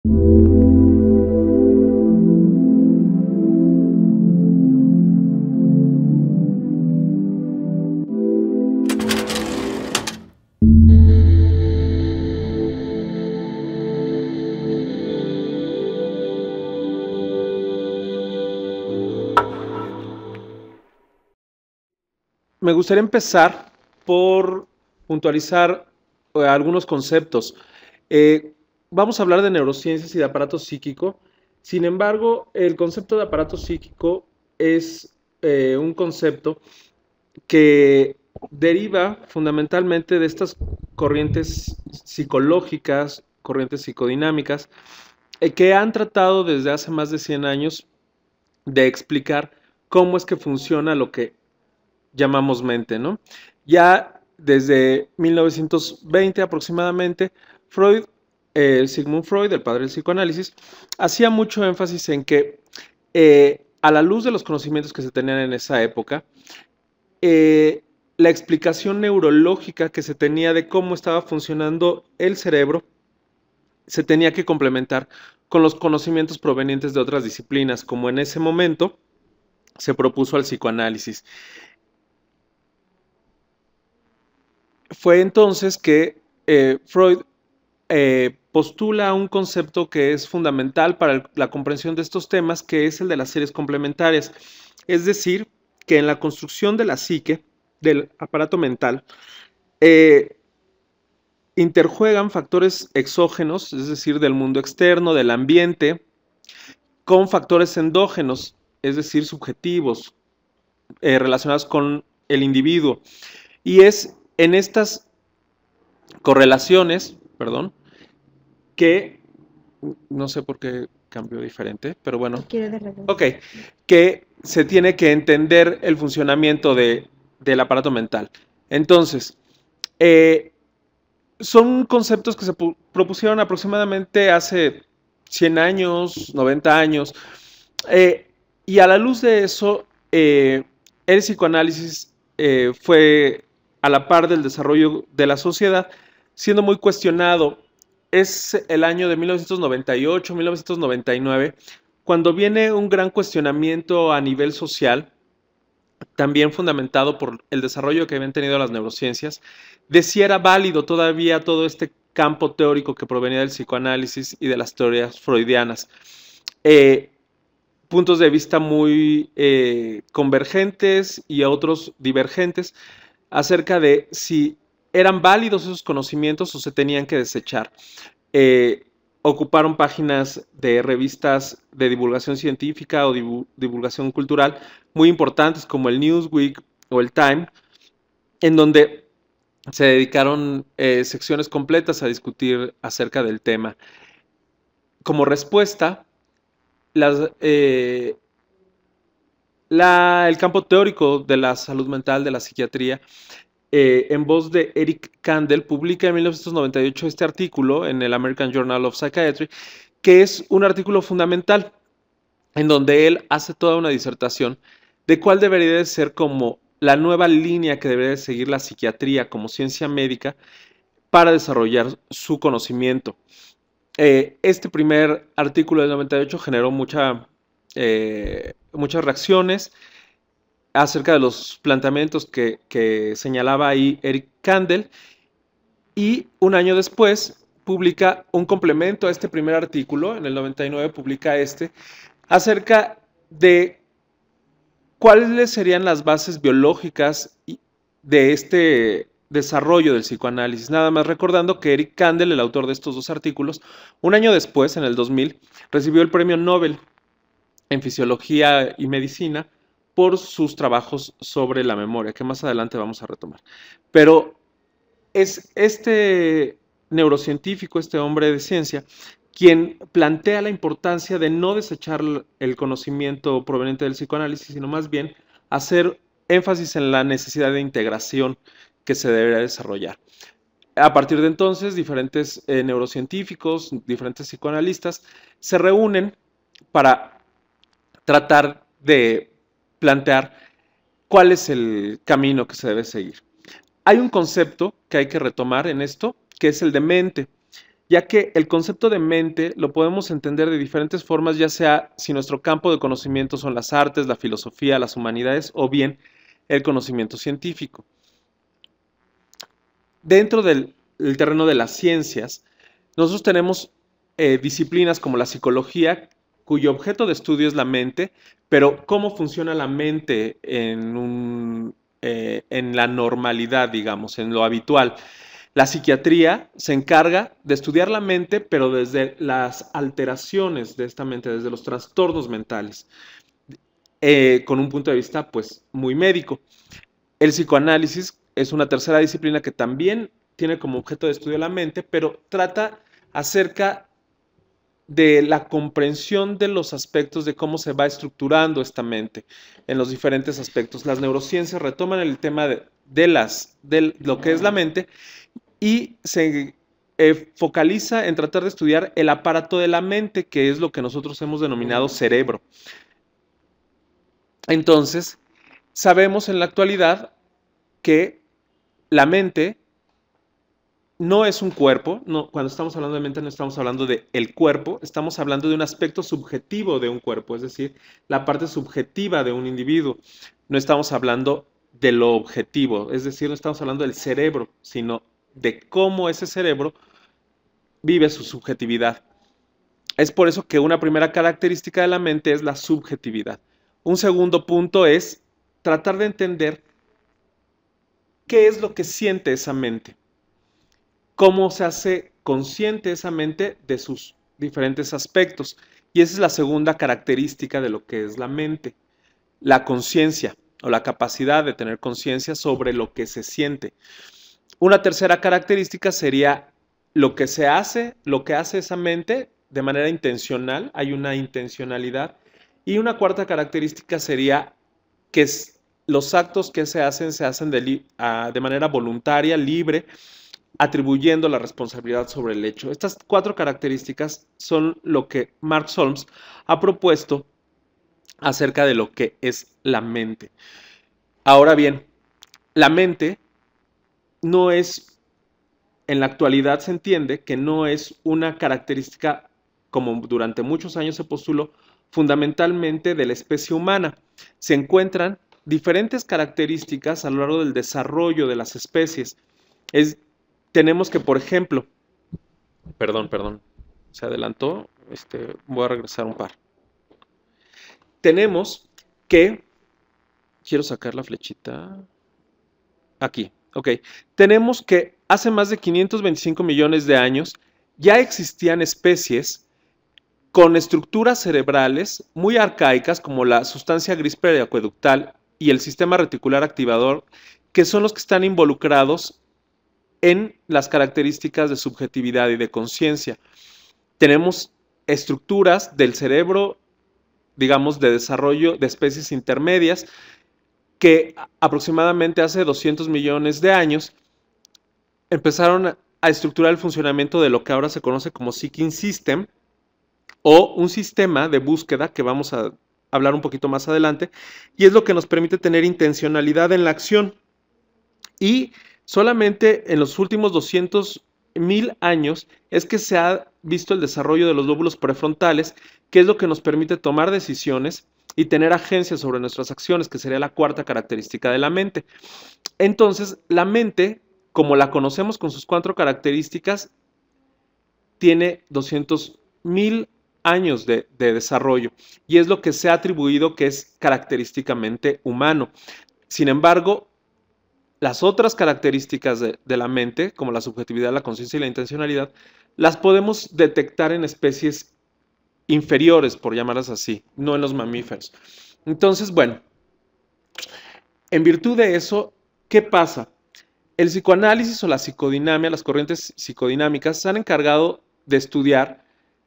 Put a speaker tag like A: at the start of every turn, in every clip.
A: Me gustaría empezar por puntualizar algunos conceptos. Vamos a hablar de neurociencias y de aparato psíquico. Sin embargo, el concepto de aparato psíquico es un concepto que deriva fundamentalmente de estas corrientes psicológicas, corrientes psicodinámicas, que han tratado desde hace más de 100 años de explicar cómo es que funciona lo que llamamos mente, ¿no? Ya desde 1920 aproximadamente, Freud, Sigmund Freud, el padre del psicoanálisis, hacía mucho énfasis en que a la luz de los conocimientos que se tenían en esa época, la explicación neurológica que se tenía de cómo estaba funcionando el cerebro se tenía que complementar con los conocimientos provenientes de otras disciplinas, como en ese momento se propuso al psicoanálisis. Fue entonces que Freud postula un concepto que es fundamental para la comprensión de estos temas, que es el de las series complementarias. Es decir, que en la construcción de la psique, del aparato mental, eh, interjuegan factores exógenos, es decir, del mundo externo, del ambiente, con factores endógenos, es decir, subjetivos, relacionados con el individuo. Y es en estas correlaciones, perdón, que no sé por qué cambió diferente, pero bueno, ok, que se tiene que entender el funcionamiento del aparato mental. Entonces, son conceptos que se propusieron aproximadamente hace 100 años, 90 años, y a la luz de eso, el psicoanálisis fue a la par del desarrollo de la sociedad, siendo muy cuestionado. Es el año de 1998, 1999, cuando viene un gran cuestionamiento a nivel social, también fundamentado por el desarrollo que habían tenido las neurociencias, de si era válido todavía todo este campo teórico que provenía del psicoanálisis y de las teorías freudianas. Eh, Puntos de vista muy convergentes y otros divergentes acerca de si eran válidos esos conocimientos o se tenían que desechar. Eh, Ocuparon páginas de revistas de divulgación científica o divulgación cultural muy importantes como el Newsweek o el Time, en donde se dedicaron secciones completas a discutir acerca del tema. Como respuesta, las, el campo teórico de la salud mental, de la psiquiatría, en voz de Eric Kandel, publica en 1998 este artículo en el American Journal of Psychiatry, que es un artículo fundamental en donde él hace toda una disertación de cuál debería de ser como la nueva línea que debería de seguir la psiquiatría como ciencia médica para desarrollar su conocimiento. Este primer artículo del 98 generó muchas reacciones acerca de los planteamientos que señalaba ahí Eric Kandel, y un año después publica un complemento a este primer artículo, en el 99 publica acerca de cuáles serían las bases biológicas de este desarrollo del psicoanálisis. Nada más recordando que Eric Kandel, el autor de estos dos artículos, un año después, en el 2000, recibió el premio Nobel en Fisiología y Medicina por sus trabajos sobre la memoria, que más adelante vamos a retomar. Pero es este neurocientífico, este hombre de ciencia, quien plantea la importancia de no desechar el conocimiento proveniente del psicoanálisis, sino más bien hacer énfasis en la necesidad de integración que se debería desarrollar. A partir de entonces, diferentes neurocientíficos, diferentes psicoanalistas se reúnen para tratar de plantear cuál es el camino que se debe seguir. Hay un concepto que hay que retomar en esto, que es el de mente. ya que el concepto de mente lo podemos entender de diferentes formas, ya sea si nuestro campo de conocimiento son las artes, la filosofía, las humanidades o bien el conocimiento científico. Dentro del terreno de las ciencias, nosotros tenemos disciplinas como la psicología, cuyo objeto de estudio es la mente, pero cómo funciona la mente en la normalidad, digamos, en lo habitual. La psiquiatría se encarga de estudiar la mente, pero desde las alteraciones de esta mente, desde los trastornos mentales, con un punto de vista pues muy médico. El psicoanálisis es una tercera disciplina que también tiene como objeto de estudio la mente, pero trata acerca de la comprensión de los aspectos de cómo se va estructurando esta mente en los diferentes aspectos. Las neurociencias retoman el tema de lo que es la mente y se focaliza en tratar de estudiar el aparato de la mente, que es lo que nosotros hemos denominado cerebro. Entonces, sabemos en la actualidad que la mente no es un cuerpo, no, cuando estamos hablando de mente no estamos hablando de el cuerpo, estamos hablando de un aspecto subjetivo de un cuerpo, es decir, la parte subjetiva de un individuo. No estamos hablando de lo objetivo, es decir, no estamos hablando del cerebro, sino de cómo ese cerebro vive su subjetividad. Es por eso que una primera característica de la mente es la subjetividad. Un segundo punto es tratar de entender qué es lo que siente esa mente, cómo se hace consciente esa mente de sus diferentes aspectos. Y esa es la segunda característica de lo que es la mente, la conciencia o la capacidad de tener conciencia sobre lo que se siente. Una tercera característica sería lo que hace esa mente de manera intencional, hay una intencionalidad. Y una cuarta característica sería que los actos que se hacen de manera voluntaria, libre, atribuyendo la responsabilidad sobre el hecho. Estas cuatro características son lo que Mark Solms ha propuesto acerca de lo que es la mente. Ahora bien, la mente no es, en la actualidad se entiende que no es una característica, como durante muchos años se postuló, fundamentalmente de la especie humana. Se encuentran diferentes características a lo largo del desarrollo de las especies. Tenemos que, por ejemplo, perdón, se adelantó, voy a regresar un par. Tenemos que, quiero sacar la flechita, aquí, ok, tenemos que hace más de 525 millones de años ya existían especies con estructuras cerebrales muy arcaicas como la sustancia gris periacueductal y el sistema reticular activador, que son los que están involucrados en las características de subjetividad y de conciencia. Tenemos estructuras del cerebro, digamos, de desarrollo de especies intermedias, que aproximadamente hace 200 millones de años empezaron a estructurar el funcionamiento de lo que ahora se conoce como Seeking System, o un sistema de búsqueda que vamos a hablar un poquito más adelante, y es lo que nos permite tener intencionalidad en la acción. Y solamente en los últimos 200.000 años es que se ha visto el desarrollo de los lóbulos prefrontales, que es lo que nos permite tomar decisiones y tener agencia sobre nuestras acciones, que sería la cuarta característica de la mente. Entonces, la mente, como la conocemos con sus cuatro características, tiene 200.000 años de desarrollo y es lo que se ha atribuido que es característicamente humano. Sin embargo, las otras características de la mente, como la subjetividad, la conciencia y la intencionalidad, las podemos detectar en especies inferiores, por llamarlas así, no en los mamíferos. Entonces, bueno, en virtud de eso, ¿qué pasa? El psicoanálisis o la psicodinamia, las corrientes psicodinámicas, se han encargado de estudiar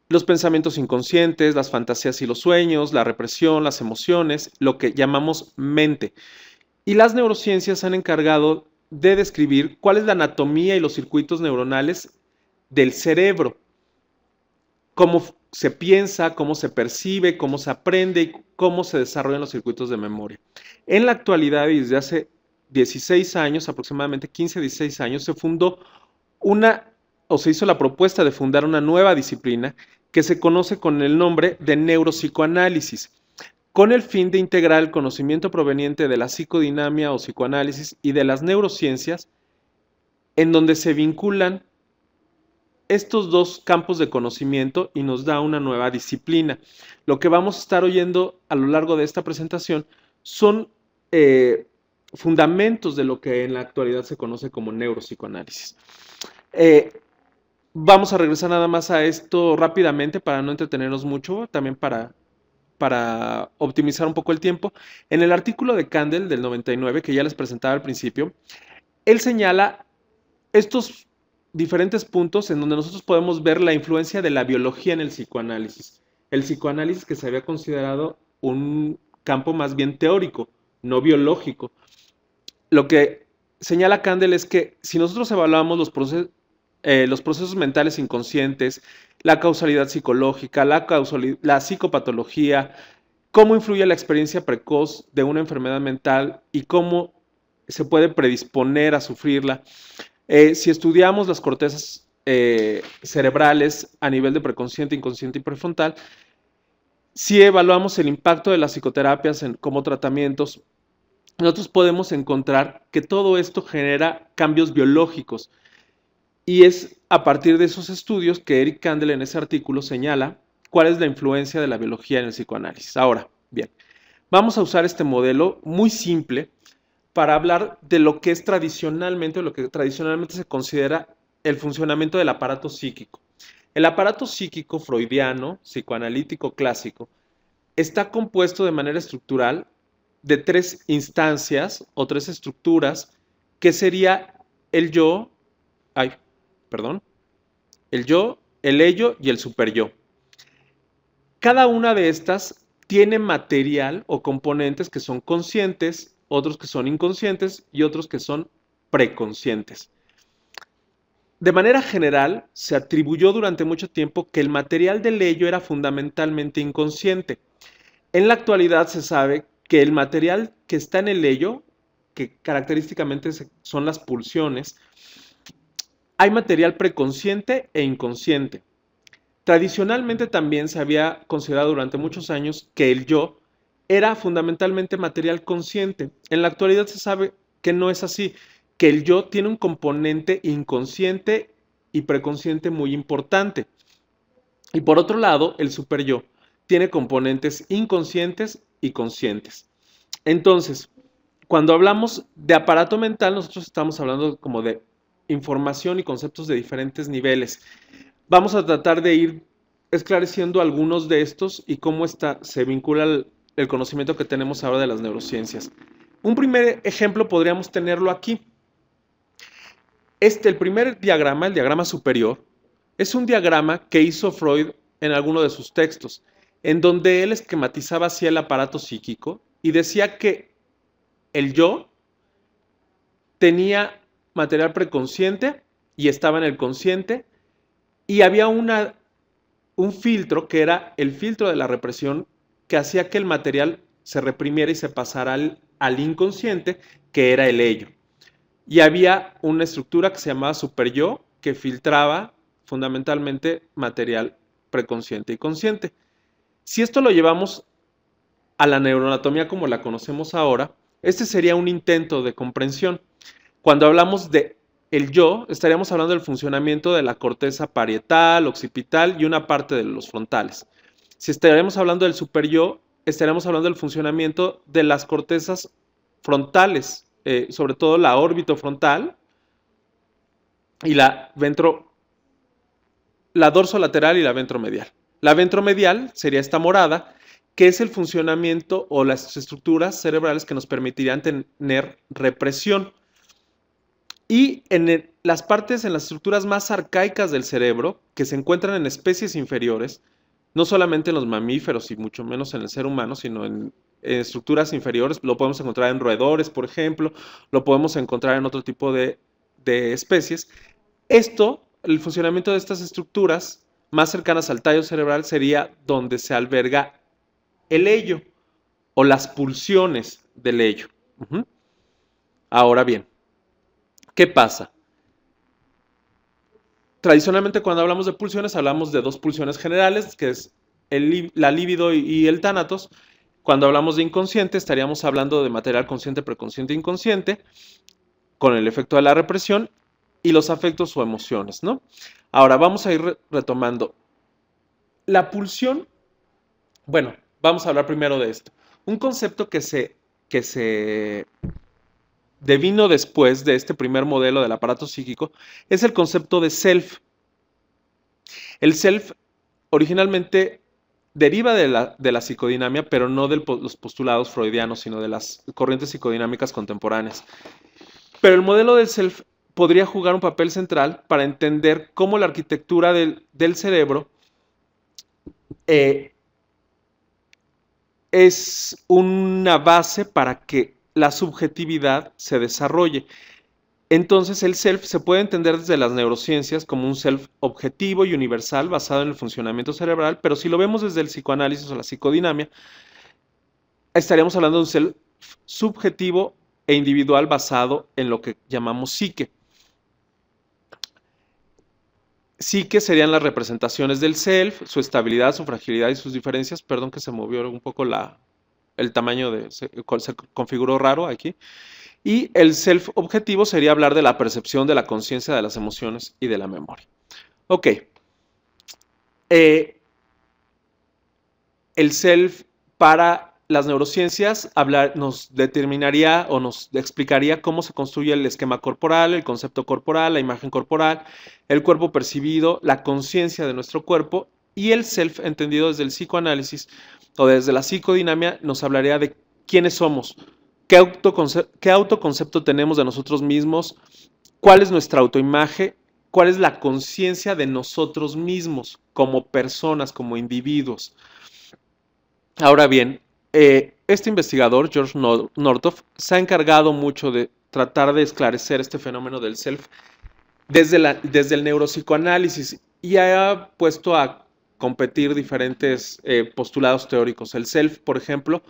A: los pensamientos inconscientes, las fantasías y los sueños, la represión, las emociones, lo que llamamos mente. Y las neurociencias se han encargado de describir cuál es la anatomía y los circuitos neuronales del cerebro, cómo se piensa, cómo se percibe, cómo se aprende y cómo se desarrollan los circuitos de memoria. En la actualidad y desde hace 16 años, aproximadamente 15, 16 años, se fundó una o se hizo la propuesta de fundar una nueva disciplina que se conoce con el nombre de neuropsicoanálisis, con el fin de integrar el conocimiento proveniente de la psicodinamia o psicoanálisis y de las neurociencias, en donde se vinculan estos dos campos de conocimiento y nos da una nueva disciplina. Lo que vamos a estar oyendo a lo largo de esta presentación son fundamentos de lo que en la actualidad se conoce como neuropsicoanálisis. Vamos a regresar nada más a esto rápidamente para no entretenernos mucho, también para optimizar un poco el tiempo. En el artículo de Kandel del 99, que ya les presentaba al principio, él señala estos diferentes puntos en donde nosotros podemos ver la influencia de la biología en el psicoanálisis. El psicoanálisis que se había considerado un campo más bien teórico, no biológico. Lo que señala Kandel es que si nosotros evaluamos los procesos mentales inconscientes, la causalidad psicológica, la psicopatología, cómo influye la experiencia precoz de una enfermedad mental y cómo se puede predisponer a sufrirla. Si estudiamos las cortezas cerebrales a nivel de preconsciente, inconsciente y prefrontal, si evaluamos el impacto de las psicoterapias como tratamientos, nosotros podemos encontrar que todo esto genera cambios biológicos. Y es a partir de esos estudios que Eric Kandel en ese artículo señala cuál es la influencia de la biología en el psicoanálisis. Ahora, bien, vamos a usar este modelo muy simple para hablar de lo que es tradicionalmente, lo que tradicionalmente se considera el funcionamiento del aparato psíquico. El aparato psíquico freudiano, psicoanalítico clásico, está compuesto de manera estructural de tres instancias o tres estructuras, que sería el yo, el yo, el ello y el superyo. Cada una de estas tiene material o componentes que son conscientes, otros que son inconscientes y otros que son preconscientes. De manera general, se atribuyó durante mucho tiempo que el material del ello era fundamentalmente inconsciente. En la actualidad se sabe que el material que está en el ello, que característicamente son las pulsiones, hay material preconsciente e inconsciente. Tradicionalmente también se había considerado durante muchos años que el yo era fundamentalmente material consciente. En la actualidad se sabe que no es así, que el yo tiene un componente inconsciente y preconsciente muy importante. Y por otro lado, el superyo tiene componentes inconscientes y conscientes. Entonces, cuando hablamos de aparato mental, nosotros estamos hablando como de información y conceptos de diferentes niveles. Vamos a tratar de ir esclareciendo algunos de estos y cómo se vincula el conocimiento que tenemos ahora de las neurociencias. Un primer ejemplo podríamos tenerlo aquí. El primer diagrama, el diagrama superior, es un diagrama que hizo Freud en alguno de sus textos, en donde él esquematizaba así el aparato psíquico y decía que el yo tenía material preconsciente y estaba en el consciente, y había un filtro que era el filtro de la represión, que hacía que el material se reprimiera y se pasara al inconsciente, que era el ello. Y había una estructura que se llamaba superyo, que filtraba fundamentalmente material preconsciente y consciente. Si esto lo llevamos a la neuroanatomía como la conocemos ahora, este sería un intento de comprensión. Cuando hablamos de el yo, estaríamos hablando del funcionamiento de la corteza parietal, occipital y una parte de los frontales. Si estaríamos hablando del superyo, estaríamos hablando del funcionamiento de las cortezas frontales, sobre todo la orbitofrontal y la dorsolateral y la ventromedial. La ventromedial sería esta morada, que es el funcionamiento o las estructuras cerebrales que nos permitirían tener represión. Y en las estructuras más arcaicas del cerebro, que se encuentran en especies inferiores, no solamente en los mamíferos y mucho menos en el ser humano, sino en estructuras inferiores, lo podemos encontrar en roedores, por ejemplo, lo podemos encontrar en otro tipo de especies. El funcionamiento de estas estructuras más cercanas al tallo cerebral sería donde se alberga el ello o las pulsiones del ello. Ahora bien, ¿qué pasa? Tradicionalmente, cuando hablamos de pulsiones, hablamos de dos pulsiones generales, que es la libido y el tánatos. Cuando hablamos de inconsciente, estaríamos hablando de material consciente, preconsciente e inconsciente, con el efecto de la represión y los afectos o emociones, ¿no? Ahora, vamos a ir retomando. La pulsión, bueno, vamos a hablar primero de esto. Un concepto que se devino después de este primer modelo del aparato psíquico es el concepto de self. El self originalmente deriva de la psicodinamia, pero no de los postulados freudianos, sino de las corrientes psicodinámicas contemporáneas. Pero el modelo del self podría jugar un papel central para entender cómo la arquitectura del cerebro eh, es una base para que la subjetividad se desarrolle. Entonces el self se puede entender desde las neurociencias como un self objetivo y universal basado en el funcionamiento cerebral, pero si lo vemos desde el psicoanálisis o la psicodinamia, estaríamos hablando de un self subjetivo e individual basado en lo que llamamos psique. Psique serían las representaciones del self, su estabilidad, su fragilidad y sus diferencias. Perdón que se movió un poco el tamaño se configuró raro aquí. Y el self objetivo sería hablar de la percepción, de la conciencia, de las emociones y de la memoria. Ok. El self para las neurociencias nos determinaría o nos explicaría cómo se construye el esquema corporal, el concepto corporal, la imagen corporal, el cuerpo percibido, la conciencia de nuestro cuerpo, y el self entendido desde el psicoanálisis o desde la psicodinamia nos hablaría de quiénes somos, qué autoconcepto tenemos de nosotros mismos, cuál es nuestra autoimagen, cuál es la conciencia de nosotros mismos como personas, como individuos. Ahora bien, este investigador, George Northoff, se ha encargado mucho de tratar de esclarecer este fenómeno del self desde el neuropsicoanálisis y ha puesto a competir diferentes postulados teóricos. El self, por ejemplo,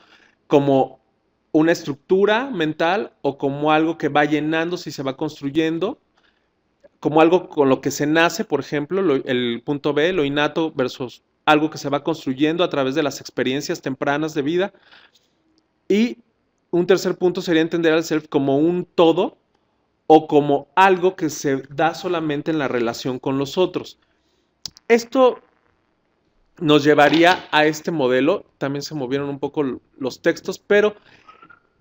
A: como una estructura mental o como algo que va llenándose y se va construyendo, como algo con lo que se nace, por ejemplo, el punto B, lo innato versus algo que se va construyendo a través de las experiencias tempranas de vida. Y un tercer punto sería entender al self como un todo o como algo que se da solamente en la relación con los otros. Esto nos llevaría a este modelo, también se movieron un poco los textos, pero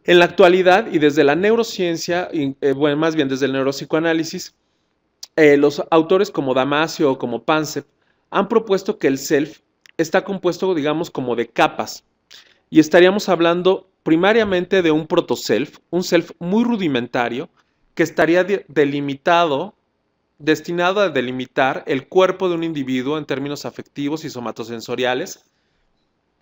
A: en la actualidad y desde la neurociencia, bueno, más bien desde el neuropsicoanálisis, los autores como Damasio o como Pansep han propuesto que el self está compuesto, digamos, como de capas. Y estaríamos hablando primariamente de un protoself, un self muy rudimentario, que estaría delimitado, destinado a delimitar el cuerpo de un individuo en términos afectivos y somatosensoriales,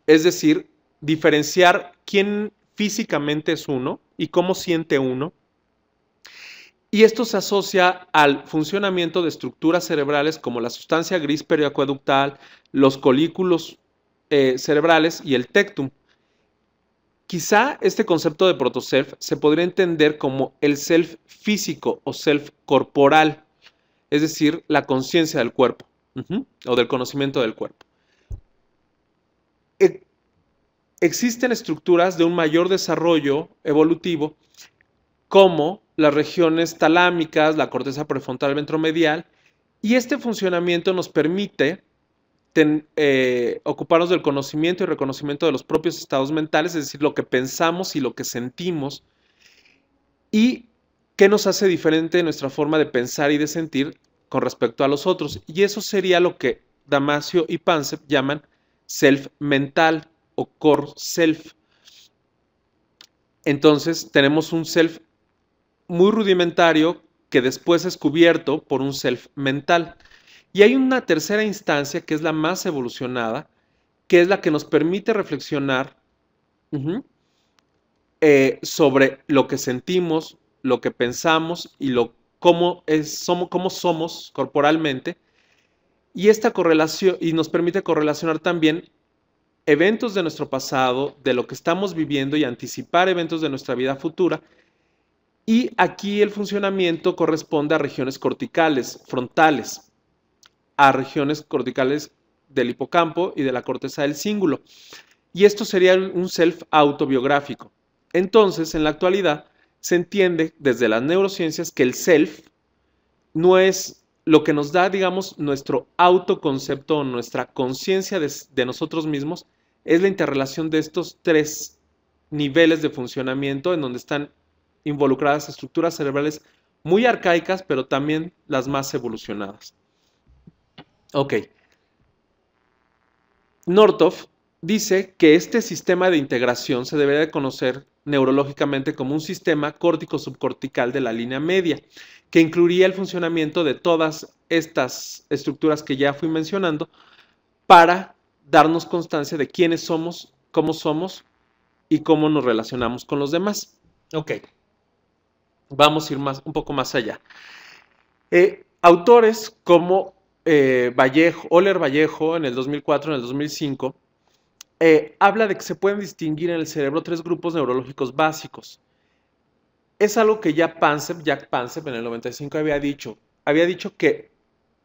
A: es decir, diferenciar quién físicamente es uno y cómo siente uno. Y esto se asocia al funcionamiento de estructuras cerebrales como la sustancia gris periacueductal, los colículos cerebrales y el tectum. Quizá este concepto de protoself se podría entender como el self físico o self corporal, es decir, la conciencia del cuerpo o del conocimiento del cuerpo. Existen estructuras de un mayor desarrollo evolutivo como las regiones talámicas, la corteza prefrontal ventromedial, y este funcionamiento nos permite ocuparnos del conocimiento y reconocimiento de los propios estados mentales, es decir, lo que pensamos y lo que sentimos, y qué nos hace diferente nuestra forma de pensar y de sentir con respecto a los otros. Y eso sería lo que Damasio y Pansep llaman self mental o core self. Entonces tenemos un self muy rudimentario que después es cubierto por un self mental. Y hay una tercera instancia que es la más evolucionada, que es la que nos permite reflexionar sobre lo que sentimos, lo que pensamos y cómo somos corporalmente. Y esta correlación, y nos permite correlacionar también eventos de nuestro pasado, de lo que estamos viviendo y anticipar eventos de nuestra vida futura. Y aquí el funcionamiento corresponde a regiones corticales, frontales. a regiones corticales del hipocampo y de la corteza del cíngulo. Y esto sería un self autobiográfico. Entonces, en la actualidad, se entiende desde las neurociencias que el self no es lo que nos da, digamos, nuestro autoconcepto o nuestra conciencia de nosotros mismos, es la interrelación de estos tres niveles de funcionamiento en donde están involucradas estructuras cerebrales muy arcaicas, pero también las más evolucionadas. Ok. Northoff dice que este sistema de integración se debe de conocer neurológicamente como un sistema córtico-subcortical de la línea media, que incluiría el funcionamiento de todas estas estructuras que ya fui mencionando para darnos constancia de quiénes somos y cómo nos relacionamos con los demás. Ok, vamos a ir un poco más allá. Autores como Oller Vallejo en el 2004, en el 2005, habla de que se pueden distinguir en el cerebro tres grupos neurológicos básicos. Es algo que Jack Pansep en el 95 había dicho. Había dicho que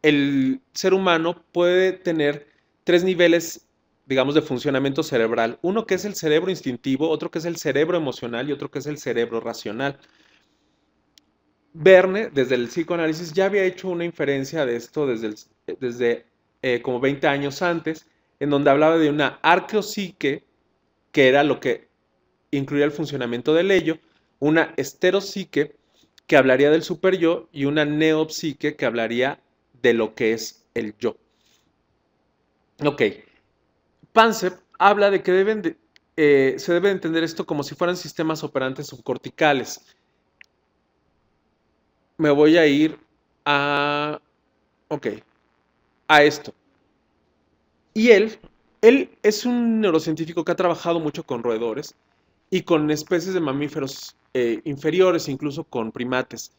A: el ser humano puede tener tres niveles, digamos, de funcionamiento cerebral. Uno que es el cerebro instintivo, otro que es el cerebro emocional y otro que es el cerebro racional. Verne, desde el psicoanálisis, ya había hecho una inferencia de esto desde como 20 años antes, en donde hablaba de una arqueopsique, que era lo que incluía el funcionamiento del ello, una esteropsique, que hablaría del superyo, y una neopsique, que hablaría de lo que es el yo. Ok. Pansep habla de que se debe entender esto como si fueran sistemas operantes subcorticales. Me voy a ir a... Ok. A esto. Y él es un neurocientífico que ha trabajado mucho con roedores y con especies de mamíferos inferiores, incluso con primates.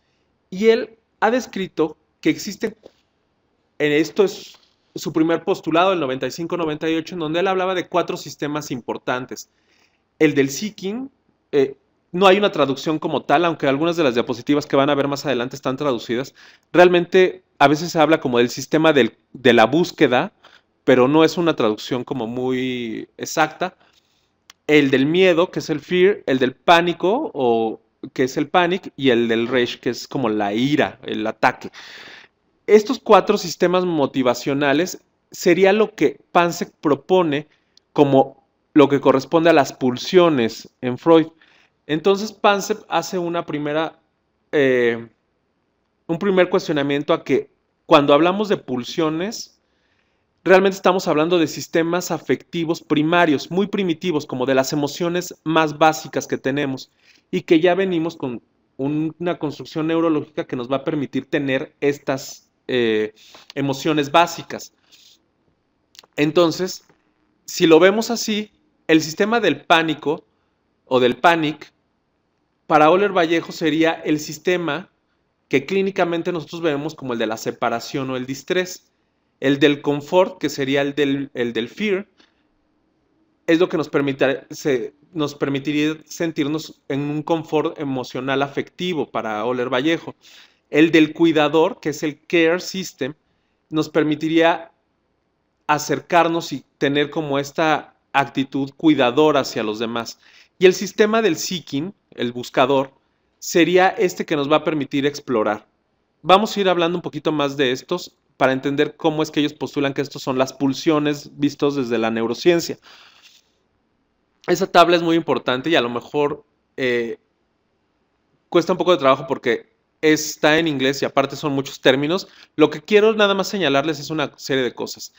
A: Y él ha descrito que existen, esto es su primer postulado, el 95-98, en donde él hablaba de 4 sistemas importantes. El del seeking, no hay una traducción como tal, aunque algunas de las diapositivas que van a ver más adelante están traducidas. Realmente a veces se habla como del sistema de la búsqueda, pero no es una traducción como muy exacta. El del miedo, que es el fear, el del pánico, o que es el panic, y el del rage, que es como la ira, el ataque. Estos 4 sistemas motivacionales sería lo que Pansek propone como lo que corresponde a las pulsiones en Freud. Entonces Pansek hace un primer cuestionamiento a que cuando hablamos de pulsiones, realmente estamos hablando de sistemas afectivos primarios, muy primitivos, como de las emociones más básicas que tenemos y que ya venimos con una construcción neurológica que nos va a permitir tener estas emociones básicas. Entonces, si lo vemos así, el sistema del pánico o del panic, para Oller Vallejo sería el sistema que clínicamente nosotros vemos como el de la separación o el distrés. El del confort, que sería el del fear, es lo que nos permitiría sentirnos en un confort emocional afectivo para Oller Vallejo. El del cuidador, que es el care system, nos permitiría acercarnos y tener como esta actitud cuidadora hacia los demás. Y el sistema del seeking, el buscador, sería este que nos va a permitir explorar. Vamos a ir hablando un poquito más de estos para entender cómo es que ellos postulan que estos son las pulsiones vistos desde la neurociencia. Esa tabla es muy importante y a lo mejor cuesta un poco de trabajo porque está en inglés y aparte son muchos términos. Lo que quiero nada más señalarles es una serie de cosas.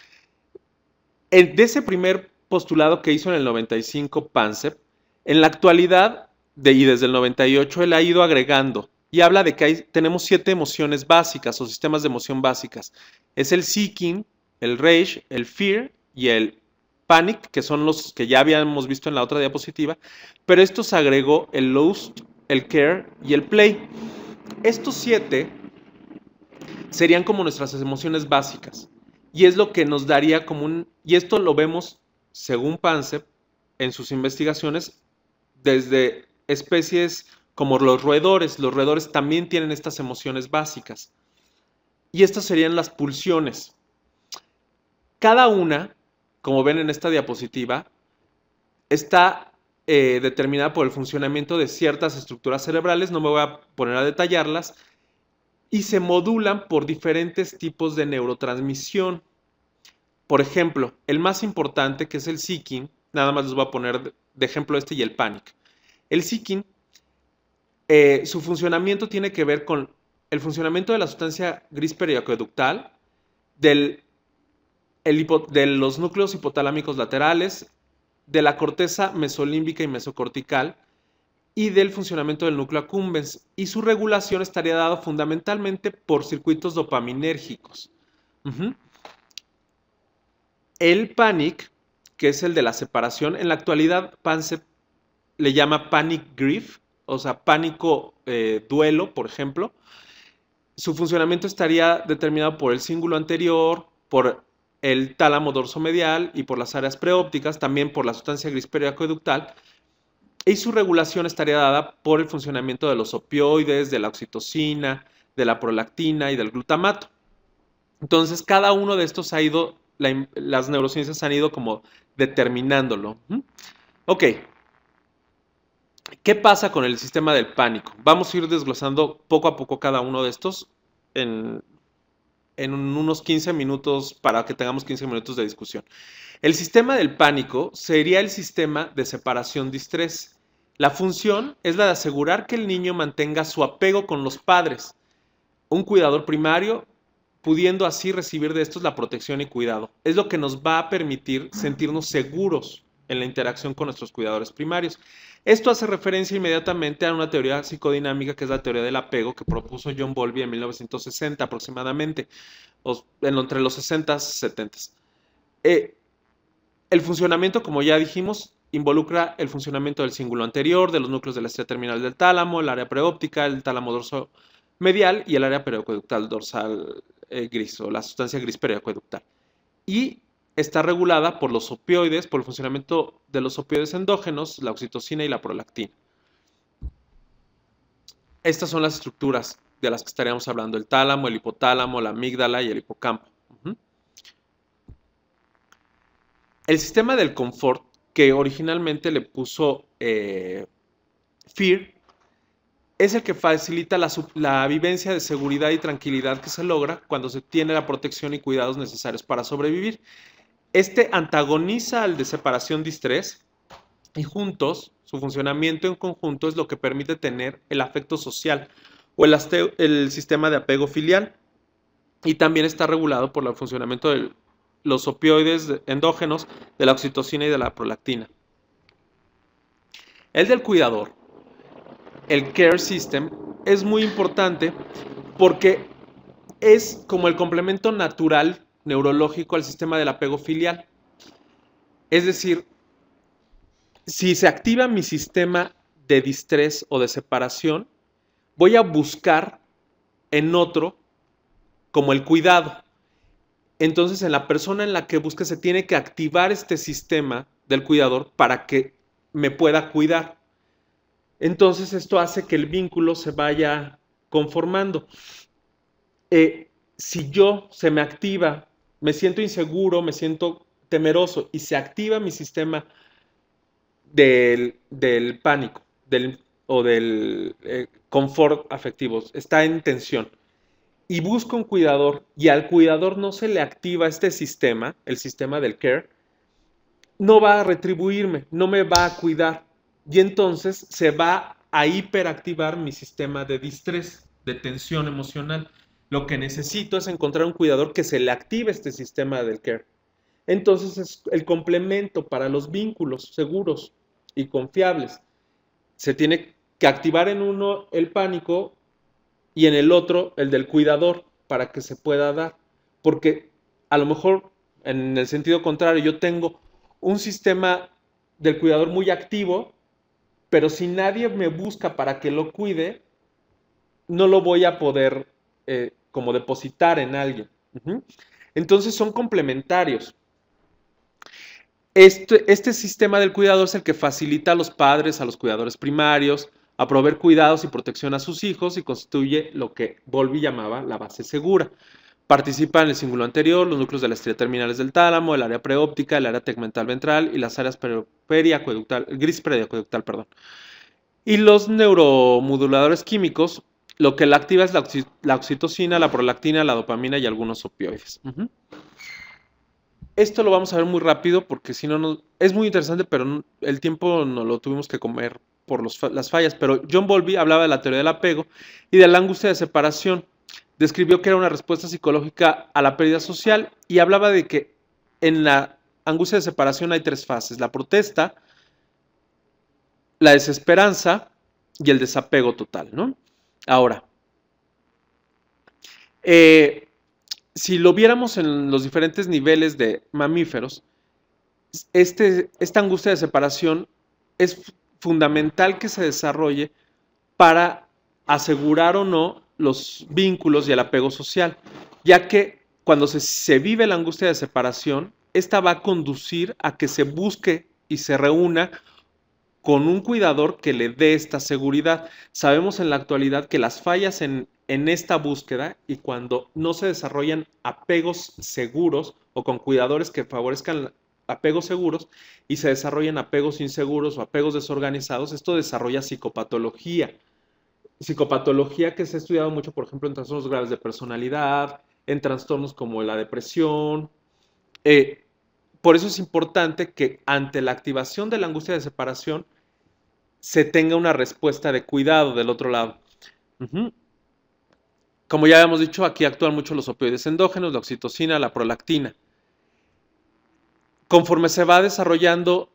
A: De ese primer postulado que hizo en el 95 Pansep, en la actualidad y desde el 98 él ha ido agregando y habla de que tenemos 7 emociones básicas o sistemas de emoción básicas. Es el seeking, el rage, el fear y el panic, que son los que ya habíamos visto en la otra diapositiva, pero esto se agregó el lust, el care y el play. Estos 7 serían como nuestras emociones básicas. Y es lo que nos daría como y esto lo vemos, según Pansep, en sus investigaciones, desde especies como los roedores. Los roedores también tienen estas emociones básicas. Y estas serían las pulsiones. cada una, como ven en esta diapositiva, está determinada por el funcionamiento de ciertas estructuras cerebrales, no me voy a poner a detallarlas, y se modulan por diferentes tipos de neurotransmisión. Por ejemplo, el más importante, que es el seeking, nada más les voy a poner de ejemplo este y el panic. El seeking, su funcionamiento tiene que ver con el funcionamiento de la sustancia gris periaqueductal, de los núcleos hipotalámicos laterales, de la corteza mesolímbica y mesocortical y del funcionamiento del núcleo accumbens. Y su regulación estaría dada fundamentalmente por circuitos dopaminérgicos. El panic, que es el de la separación, en la actualidad PANSEP le llama panic grief, o sea, pánico duelo, por ejemplo. Su funcionamiento estaría determinado por el cíngulo anterior, por el tálamo dorsomedial y por las áreas preópticas, también por la sustancia gris periaqueductal, y su regulación estaría dada por el funcionamiento de los opioides, de la oxitocina, de la prolactina y del glutamato. Entonces, cada uno de estos ha ido, las neurociencias han ido como determinándolo. Ok. ¿Qué pasa con el sistema del pánico? Vamos a ir desglosando poco a poco cada uno de estos en unos 15 minutos para que tengamos 15 minutos de discusión. El sistema del pánico sería el sistema de separación distrés. La función es la de asegurar que el niño mantenga su apego con los padres, un cuidador primario, pudiendo así recibir de estos la protección y cuidado. Es lo que nos va a permitir sentirnos seguros en la interacción con nuestros cuidadores primarios. Esto hace referencia inmediatamente a una teoría psicodinámica que es la teoría del apego que propuso John Bowlby en 1960 aproximadamente, entre los 60 y 70. El funcionamiento, como ya dijimos, involucra el funcionamiento del cíngulo anterior, de los núcleos de la estrella terminal del tálamo, el área preóptica, el tálamo dorso medial y el área periaqueductal dorsal gris o la sustancia gris periaqueductal. Y está regulada por los opioides, por el funcionamiento de los opioides endógenos, la oxitocina y la prolactina. Estas son las estructuras de las que estaríamos hablando: el tálamo, el hipotálamo, la amígdala y el hipocampo. El sistema del confort, que originalmente le puso FEAR, es el que facilita la vivencia de seguridad y tranquilidad que se logra cuando se tiene la protección y cuidados necesarios para sobrevivir. Este antagoniza al de separación distrés y juntos, su funcionamiento en conjunto es lo que permite tener el afecto social o el sistema de apego filial, y también está regulado por el funcionamiento de los opioides endógenos, de la oxitocina y de la prolactina. El del cuidador, el care system, es muy importante porque es como el complemento natural neurológico al sistema del apego filial. Es decir, si se activa mi sistema de distrés o de separación, voy a buscar en otro como el cuidado. Entonces, en la persona en la que busque se tiene que activar este sistema del cuidador para que me pueda cuidar. Entonces, esto hace que el vínculo se vaya conformando. Si yo se me activa, me siento inseguro, me siento temeroso y se activa mi sistema del pánico o del confort afectivo, está en tensión, y busco un cuidador y al cuidador no se le activa este sistema, el sistema del care, no va a retribuirme, no me va a cuidar, y entonces se va a hiperactivar mi sistema de distrés, de tensión emocional. Lo que necesito es encontrar un cuidador que se le active este sistema del care. Entonces es el complemento para los vínculos seguros y confiables. Se tiene que activar en uno el pánico y en el otro el del cuidador para que se pueda dar. Porque a lo mejor en el sentido contrario yo tengo un sistema del cuidador muy activo, pero si nadie me busca para que lo cuide, no lo voy a poder como depositar en alguien. Entonces son complementarios. Este sistema del cuidador es el que facilita a los padres, a los cuidadores primarios, a proveer cuidados y protección a sus hijos y constituye lo que Bowlby llamaba la base segura. Participan en el cíngulo anterior, los núcleos de la estría terminales del tálamo, el área preóptica, el área tegmental ventral y las áreas periacueductal, gris periacueductal, perdón. Y los neuromoduladores químicos, lo que la activa es la oxitocina, la prolactina, la dopamina y algunos opioides. Esto lo vamos a ver muy rápido porque si no, es muy interesante, pero el tiempo no lo tuvimos que comer por las fallas. Pero John Bowlby hablaba de la teoría del apego y de la angustia de separación. Describió que era una respuesta psicológica a la pérdida social y hablaba de que en la angustia de separación hay tres fases: la protesta, la desesperanza y el desapego total, ¿no? Ahora, si lo viéramos en los diferentes niveles de mamíferos, esta angustia de separación es fundamental que se desarrolle para asegurar o no los vínculos y el apego social, ya que cuando se vive la angustia de separación, esta va a conducir a que se busque y se reúna con un cuidador que le dé esta seguridad. Sabemos en la actualidad que las fallas en esta búsqueda y cuando no se desarrollan apegos seguros o con cuidadores que favorezcan apegos seguros y se desarrollan apegos inseguros o apegos desorganizados, esto desarrolla psicopatología. Psicopatología que se ha estudiado mucho, por ejemplo, en trastornos graves de personalidad, en trastornos como la depresión. Por eso es importante que ante la activación de la angustia de separación se tenga una respuesta de cuidado del otro lado. Como ya habíamos dicho, aquí actúan mucho los opioides endógenos, la oxitocina, la prolactina. Conforme se va desarrollando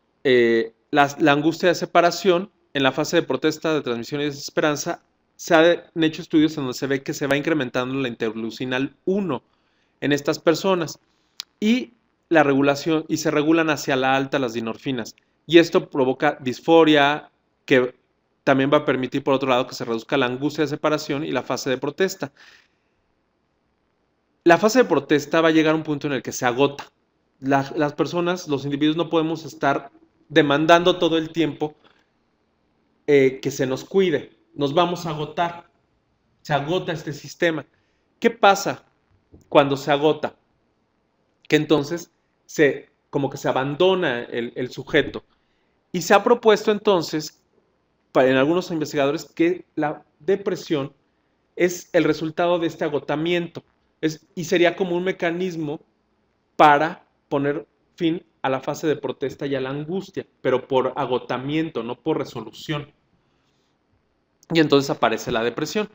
A: la angustia de separación, en la fase de protesta, de transmisión y desesperanza, se han hecho estudios en donde se ve que se va incrementando la interleucinal 1 en estas personas y la regulación, y se regulan hacia la alta las dinorfinas. Y esto provoca disforia, que también va a permitir, por otro lado, que se reduzca la angustia de separación y la fase de protesta. La fase de protesta va a llegar a un punto en el que se agota. Las personas, los individuos, no podemos estar demandando todo el tiempo que se nos cuide. Nos vamos a agotar. Se agota este sistema. ¿Qué pasa cuando se agota? Que entonces como que se abandona el sujeto. Y se ha propuesto entonces, en algunos investigadores, que la depresión es el resultado de este agotamiento y sería como un mecanismo para poner fin a la fase de protesta y a la angustia, pero por agotamiento, no por resolución. Y entonces aparece la depresión.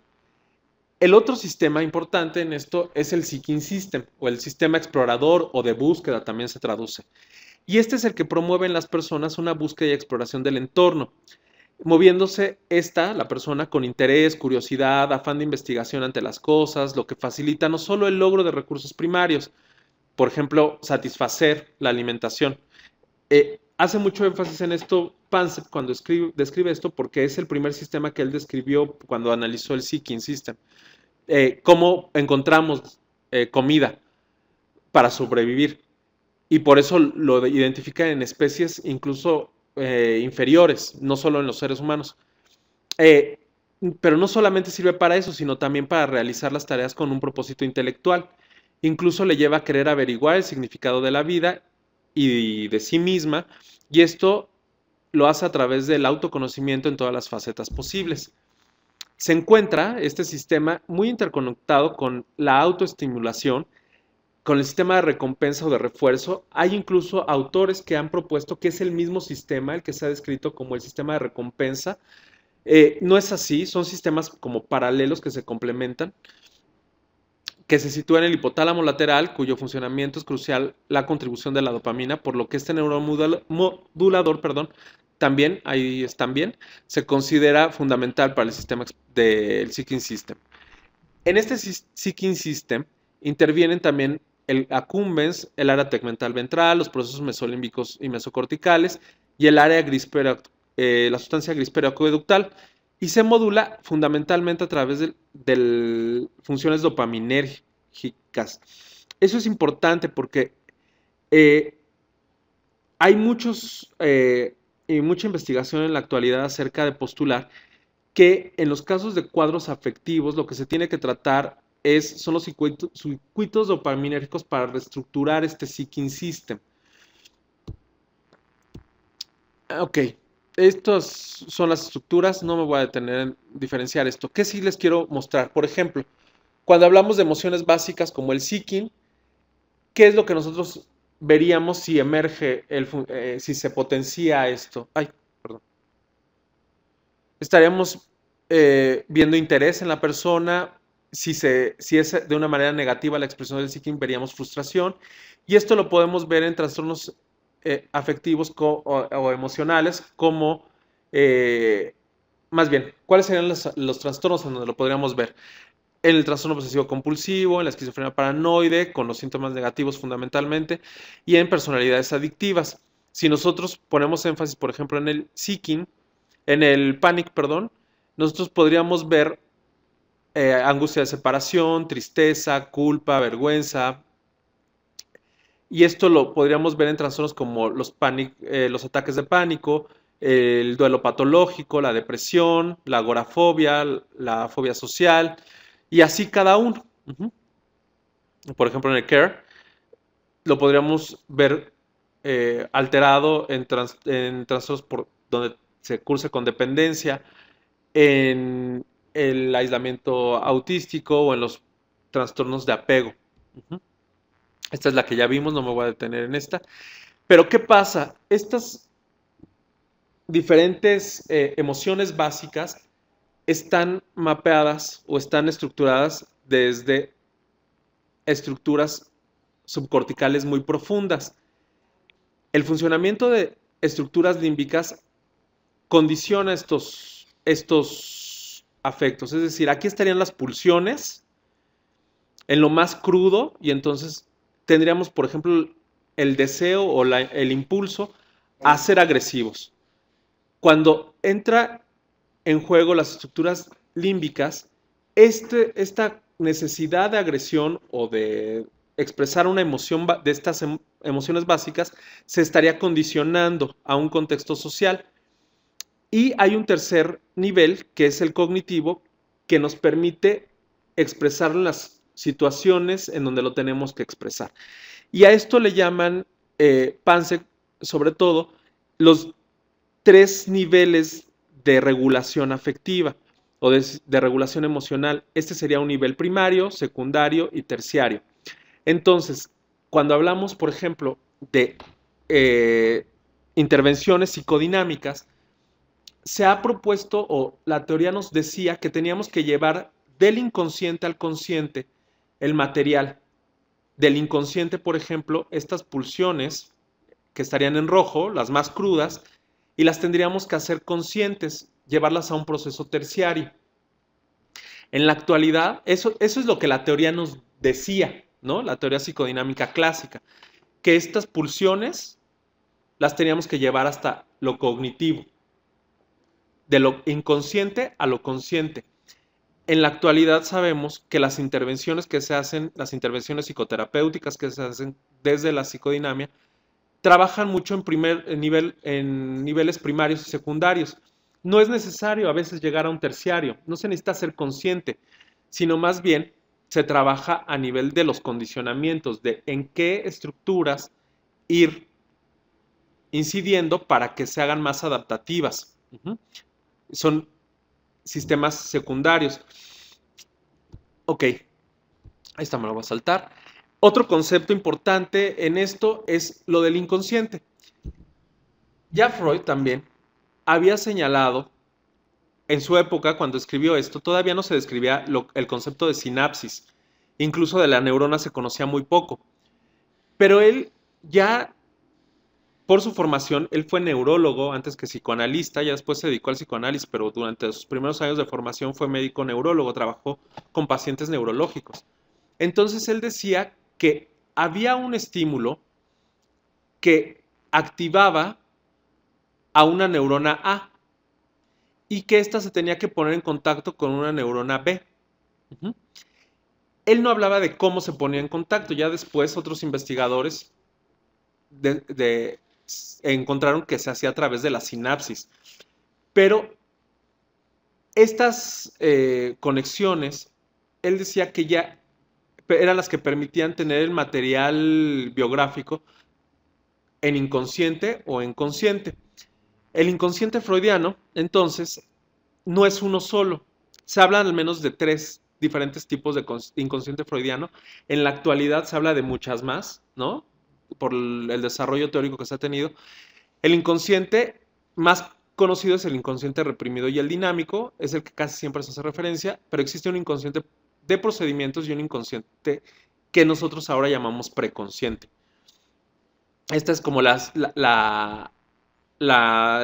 A: El otro sistema importante en esto es el Seeking System, o el sistema explorador o de búsqueda también se traduce. Y este es el que promueve en las personas una búsqueda y exploración del entorno, moviéndose la persona, con interés, curiosidad, afán de investigación ante las cosas, lo que facilita no solo el logro de recursos primarios, por ejemplo, satisfacer la alimentación. Hace mucho énfasis en esto Pansep cuando describe esto, porque es el primer sistema que él describió cuando analizó el Seeking System. Cómo encontramos comida para sobrevivir. Y por eso lo identifica en especies incluso inferiores, no solo en los seres humanos. Pero no solamente sirve para eso, sino también para realizar las tareas con un propósito intelectual. Incluso le lleva a querer averiguar el significado de la vida y de sí misma, y esto lo hace a través del autoconocimiento en todas las facetas posibles. Se encuentra este sistema muy interconectado con la autoestimulación, con el sistema de recompensa o de refuerzo. Hay incluso autores que han propuesto que es el mismo sistema el que se ha descrito como el sistema de recompensa. No es así, son sistemas como paralelos que se complementan, que se sitúa en el hipotálamo lateral, cuyo funcionamiento es crucial la contribución de la dopamina, por lo que este neuromodulador, también, ahí están bien, se considera fundamental para el sistema del Seeking System. En este Seeking System intervienen también el accumbens, el área tegmental ventral, los procesos mesolímbicos y mesocorticales y el área la sustancia gris periacueductal, y se modula fundamentalmente a través de funciones dopaminérgicas. Eso es importante porque hay mucha investigación en la actualidad acerca de postular que en los casos de cuadros afectivos lo que se tiene que tratar son los circuitos dopaminérgicos para reestructurar este seeking system. Ok, estas son las estructuras, no me voy a detener en diferenciar esto. ¿Qué sí les quiero mostrar? Por ejemplo, cuando hablamos de emociones básicas como el seeking, ¿qué es lo que nosotros veríamos si emerge, si se potencia esto? Ay, perdón. Estaríamos viendo interés en la persona. Si es de una manera negativa la expresión del seeking, veríamos frustración. Y esto lo podemos ver en trastornos afectivos o emocionales, como, más bien, ¿cuáles serían los trastornos en donde lo podríamos ver? En el trastorno obsesivo compulsivo, en la esquizofrenia paranoide, con los síntomas negativos fundamentalmente, y en personalidades adictivas. Si nosotros ponemos énfasis, por ejemplo, en el seeking, en el panic, perdón, nosotros podríamos ver angustia de separación, tristeza, culpa, vergüenza. Y esto lo podríamos ver en trastornos como los ataques de pánico, el duelo patológico, la depresión, la agorafobia, la fobia social, y así cada uno. Por ejemplo, en el CARE lo podríamos ver alterado en trastornos donde se cursa con dependencia, en el aislamiento autístico o en los trastornos de apego. Esta es la que ya vimos, no me voy a detener en esta. Pero ¿qué pasa? Estas diferentes emociones básicas están mapeadas o están estructuradas desde estructuras subcorticales muy profundas. El funcionamiento de estructuras límbicas condiciona estos afectos. Es decir, aquí estarían las pulsiones en lo más crudo y entonces tendríamos, por ejemplo, el deseo o el impulso a ser agresivos. Cuando entra en juego las estructuras límbicas, esta necesidad de agresión o de expresar una emoción de estas emociones básicas se estaría condicionando a un contexto social. Y hay un tercer nivel, que es el cognitivo, que nos permite expresar las situaciones en donde lo tenemos que expresar. Y a esto le llaman, Pansek, sobre todo, los tres niveles de regulación afectiva o de regulación emocional. Este sería un nivel primario, secundario y terciario. Entonces, cuando hablamos, por ejemplo, de intervenciones psicodinámicas, se ha propuesto, o la teoría nos decía, que teníamos que llevar del inconsciente al consciente el material. Del inconsciente, por ejemplo, estas pulsiones que estarían en rojo, las más crudas, y las tendríamos que hacer conscientes, llevarlas a un proceso terciario. En la actualidad, eso es lo que la teoría nos decía, ¿no? La teoría psicodinámica clásica, que estas pulsiones las teníamos que llevar hasta lo cognitivo, de lo inconsciente a lo consciente. En la actualidad sabemos que las intervenciones que se hacen, las intervenciones psicoterapéuticas que se hacen desde la psicodinamia, trabajan mucho en niveles primarios y secundarios. No es necesario a veces llegar a un terciario, no se necesita ser consciente, sino más bien se trabaja a nivel de los condicionamientos, de en qué estructuras ir incidiendo para que se hagan más adaptativas. Son sistemas secundarios. Ok, esta me lo voy a saltar. Otro concepto importante en esto es lo del inconsciente. Ya Freud también había señalado, en su época, cuando escribió esto, todavía no se describía el concepto de sinapsis. Incluso de la neurona se conocía muy poco. Pero él ya, por su formación, él fue neurólogo antes que psicoanalista, ya después se dedicó al psicoanálisis, pero durante sus primeros años de formación fue médico neurólogo, trabajó con pacientes neurológicos. Entonces él decía que había un estímulo que activaba a una neurona A y que ésta se tenía que poner en contacto con una neurona B. Él no hablaba de cómo se ponía en contacto, ya después otros investigadores encontraron que se hacía a través de la sinapsis. Pero estas conexiones él decía que ya eran las que permitían tener el material biográfico en inconsciente o en consciente. El inconsciente freudiano, entonces, no es uno solo. Se habla al menos de 3 diferentes tipos de inconsciente freudiano. En la actualidad se habla de muchas más, ¿no? Por el desarrollo teórico que se ha tenido. El inconsciente más conocido es el inconsciente reprimido y el dinámico, es el que casi siempre se hace referencia, pero existe un inconsciente de procedimientos y un inconsciente que nosotros ahora llamamos preconsciente. Esta es como el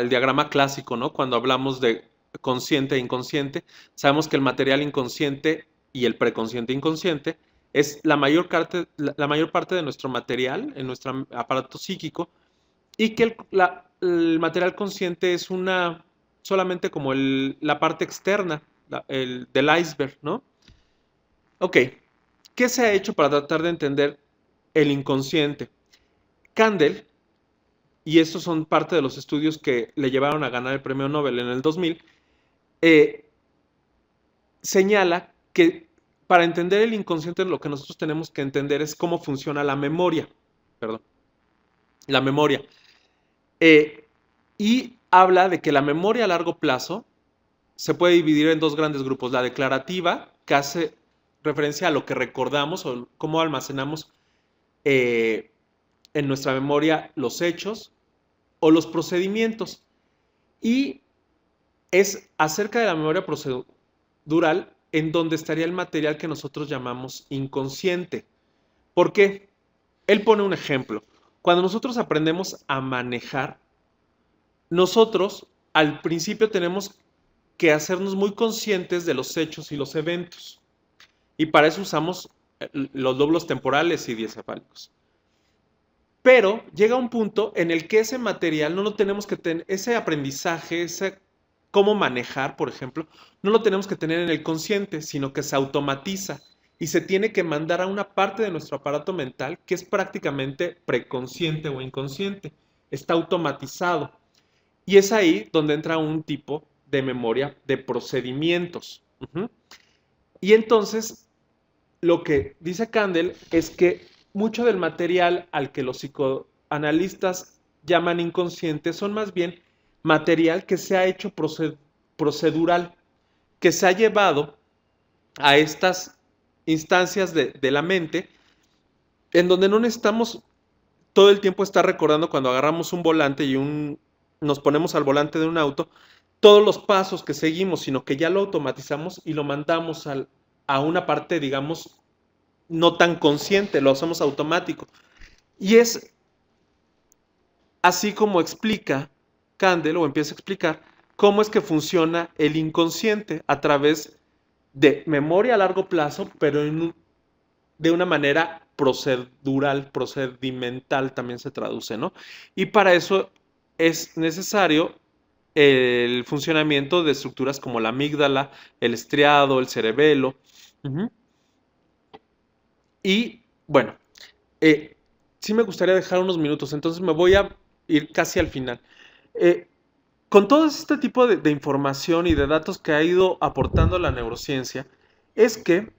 A: diagrama clásico, ¿no? Cuando hablamos de consciente e inconsciente, sabemos que el material inconsciente y el preconsciente inconsciente es la mayor parte de nuestro material, en nuestro aparato psíquico, y que el material consciente es solamente como la parte externa del iceberg, ¿no? Ok, ¿qué se ha hecho para tratar de entender el inconsciente? Kandel, y estos son parte de los estudios que le llevaron a ganar el premio Nobel en el 2000, señala que para entender el inconsciente lo que nosotros tenemos que entender es cómo funciona la memoria. Perdón. La memoria. Y habla de que la memoria a largo plazo se puede dividir en 2 grandes grupos. La declarativa, que hace referencia a lo que recordamos o cómo almacenamos en nuestra memoria los hechos o los procedimientos. Y es acerca de la memoria procedural en donde estaría el material que nosotros llamamos inconsciente. ¿Por qué? Él pone un ejemplo. Cuando nosotros aprendemos a manejar, nosotros al principio tenemos que hacernos muy conscientes de los hechos y los eventos. Y para eso usamos los lóbulos temporales y diencefálicos. Pero llega un punto en el que ese material no lo tenemos que tener, ese aprendizaje, ese cómo manejar, por ejemplo, no lo tenemos que tener en el consciente, sino que se automatiza y se tiene que mandar a una parte de nuestro aparato mental que es prácticamente preconsciente o inconsciente. Está automatizado. Y es ahí donde entra un tipo de memoria de procedimientos. Y entonces, lo que dice Kandel es que mucho del material al que los psicoanalistas llaman inconsciente son más bien material que se ha hecho procedural, que se ha llevado a estas instancias de la mente en donde no necesitamos todo el tiempo estar recordando cuando agarramos un volante y nos ponemos al volante de un auto, todos los pasos que seguimos, sino que ya lo automatizamos y lo mandamos a una parte, digamos, no tan consciente, lo hacemos automático. Y es así como explica Kandel, o empieza a explicar, cómo es que funciona el inconsciente a través de memoria a largo plazo, pero de una manera procedural, procedimental también se traduce, ¿no? Y para eso es necesario el funcionamiento de estructuras como la amígdala, el estriado, el cerebelo. Y bueno, sí me gustaría dejar unos minutos, entonces me voy a ir casi al final. Con todo este tipo de información y de datos que ha ido aportando la neurociencia, es que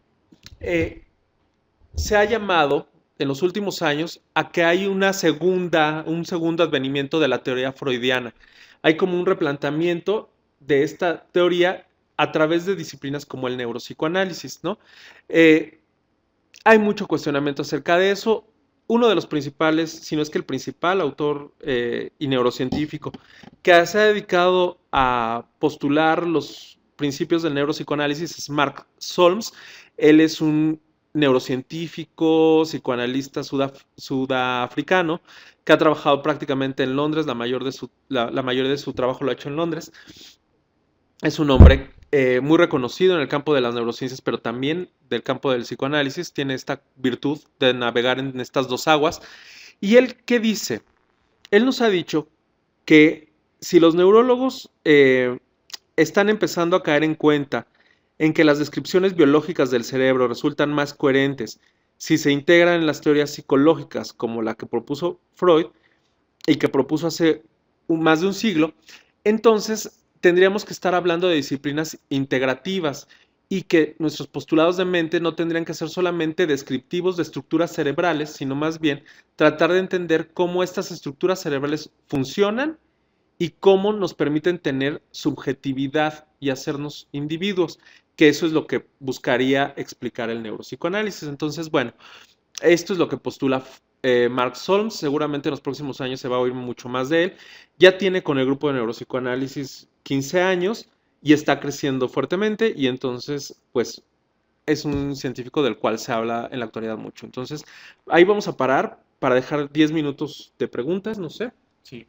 A: se ha llamado en los últimos años a que hay un segundo advenimiento de la teoría freudiana. Hay como un replanteamiento de esta teoría a través de disciplinas como el neuropsicoanálisis, ¿no? Hay mucho cuestionamiento acerca de eso. Uno de los principales, si no es que el principal autor y neurocientífico que se ha dedicado a postular los principios del neuropsicoanálisis es Mark Solms. Él es un neurocientífico, psicoanalista sudafricano que ha trabajado prácticamente en Londres, la mayoría de su trabajo lo ha hecho en Londres. Es un hombre muy reconocido en el campo de las neurociencias, pero también del campo del psicoanálisis. Tiene esta virtud de navegar en estas 2 aguas. ¿Y él qué dice? Él nos ha dicho que si los neurólogos están empezando a caer en cuenta en que las descripciones biológicas del cerebro resultan más coherentes si se integran en las teorías psicológicas como la que propuso Freud y que propuso hace más de un siglo, entonces tendríamos que estar hablando de disciplinas integrativas y que nuestros postulados de mente no tendrían que ser solamente descriptivos de estructuras cerebrales, sino más bien tratar de entender cómo estas estructuras cerebrales funcionan y cómo nos permiten tener subjetividad y hacernos individuos, que eso es lo que buscaría explicar el neuropsicoanálisis. Entonces, bueno, esto es lo que postula Mark Solms. Seguramente en los próximos años se va a oír mucho más de él. Ya tiene con el grupo de neuropsicoanálisis 15 años y está creciendo fuertemente y entonces, pues, es un científico del cual se habla en la actualidad mucho. Entonces, ahí vamos a parar para dejar 10 minutos de preguntas, no sé. Sí.